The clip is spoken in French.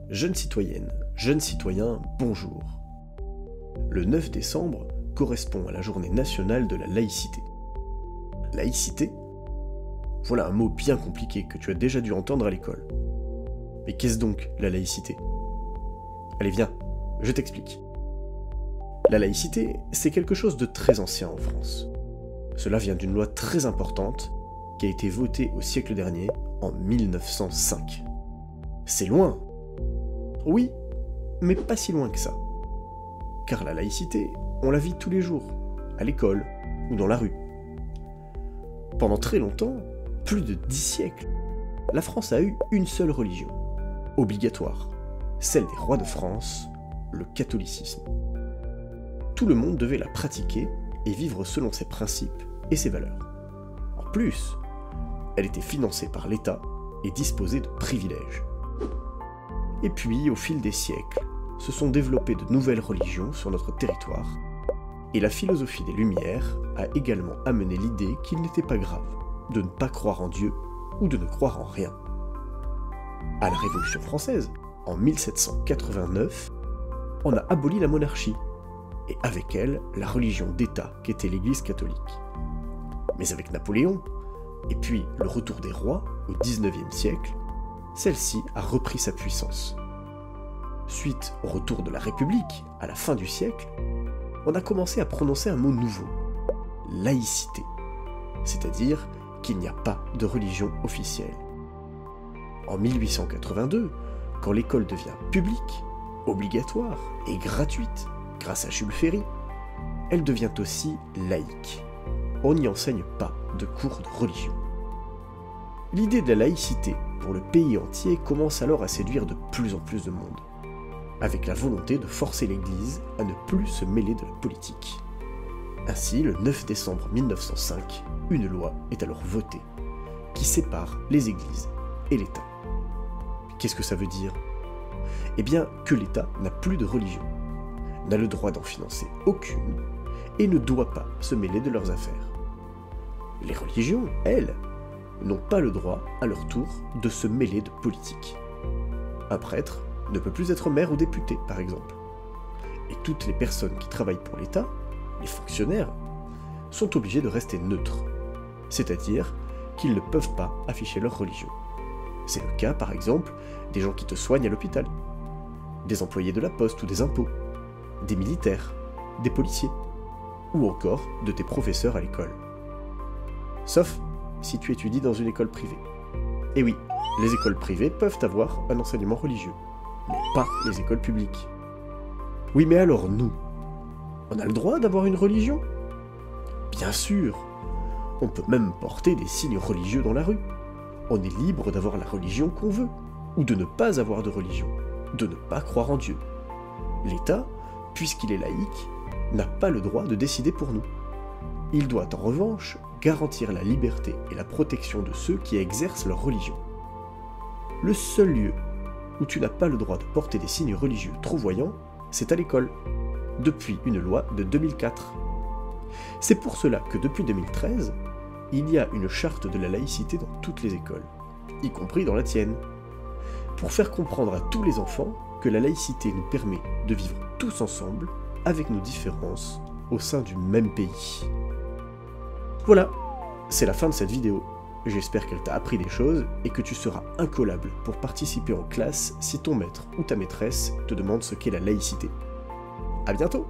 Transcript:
Jeunes citoyennes, jeunes citoyens, bonjour. Le 9 décembre correspond à la journée nationale de la laïcité. Laïcité ? Voilà un mot bien compliqué que tu as déjà dû entendre à l'école. Mais qu'est-ce donc la laïcité ? Allez viens, je t'explique. La laïcité, c'est quelque chose de très ancien en France. Cela vient d'une loi très importante qui a été votée au siècle dernier, en 1905. C'est loin. Oui, mais pas si loin que ça. Car la laïcité, on la vit tous les jours, à l'école ou dans la rue. Pendant très longtemps, plus de 10 siècles, la France a eu une seule religion, obligatoire, celle des rois de France, le catholicisme. Tout le monde devait la pratiquer et vivre selon ses principes et ses valeurs. En plus, elle était financée par l'État et disposait de privilèges. Et puis, au fil des siècles, se sont développées de nouvelles religions sur notre territoire, et la philosophie des Lumières a également amené l'idée qu'il n'était pas grave de ne pas croire en Dieu ou de ne croire en rien. À la Révolution française, en 1789, on a aboli la monarchie, et avec elle, la religion d'État qu'était l'Église catholique. Mais avec Napoléon, et puis le retour des rois au XIXe siècle, celle-ci a repris sa puissance. Suite au retour de la République, à la fin du siècle, on a commencé à prononcer un mot nouveau, laïcité, c'est-à-dire qu'il n'y a pas de religion officielle. En 1882, quand l'école devient publique, obligatoire et gratuite, grâce à Jules Ferry, elle devient aussi laïque. On n'y enseigne pas de cours de religion. L'idée de la laïcité pour le pays entier commence alors à séduire de plus en plus de monde, avec la volonté de forcer l'Église à ne plus se mêler de la politique. Ainsi, le 9 décembre 1905, une loi est alors votée, qui sépare les églises et l'État. Qu'est-ce que ça veut dire ? Eh bien, que l'État n'a plus de religion, n'a le droit d'en financer aucune, et ne doit pas se mêler de leurs affaires. Les religions, elles, n'ont pas le droit, à leur tour, de se mêler de politique. Un prêtre ne peut plus être maire ou député, par exemple. Et toutes les personnes qui travaillent pour l'État, les fonctionnaires, sont obligés de rester neutres, c'est-à-dire qu'ils ne peuvent pas afficher leur religion. C'est le cas, par exemple, des gens qui te soignent à l'hôpital, des employés de la poste ou des impôts, des militaires, des policiers, ou encore de tes professeurs à l'école. Sauf si tu étudies dans une école privée. Et oui, les écoles privées peuvent avoir un enseignement religieux, mais pas les écoles publiques. Oui, mais alors nous, on a le droit d'avoir une religion ? Bien sûr, on peut même porter des signes religieux dans la rue. On est libre d'avoir la religion qu'on veut, ou de ne pas avoir de religion, de ne pas croire en Dieu. L'État, puisqu'il est laïque, n'a pas le droit de décider pour nous. Il doit en revanche garantir la liberté et la protection de ceux qui exercent leur religion. Le seul lieu où tu n'as pas le droit de porter des signes religieux trop voyants, c'est à l'école, depuis une loi de 2004. C'est pour cela que depuis 2013, il y a une charte de la laïcité dans toutes les écoles, y compris dans la tienne, pour faire comprendre à tous les enfants que la laïcité nous permet de vivre tous ensemble, avec nos différences, au sein du même pays. Voilà, c'est la fin de cette vidéo. J'espère qu'elle t'a appris des choses et que tu seras incollable pour participer en classe si ton maître ou ta maîtresse te demande ce qu'est la laïcité. À bientôt!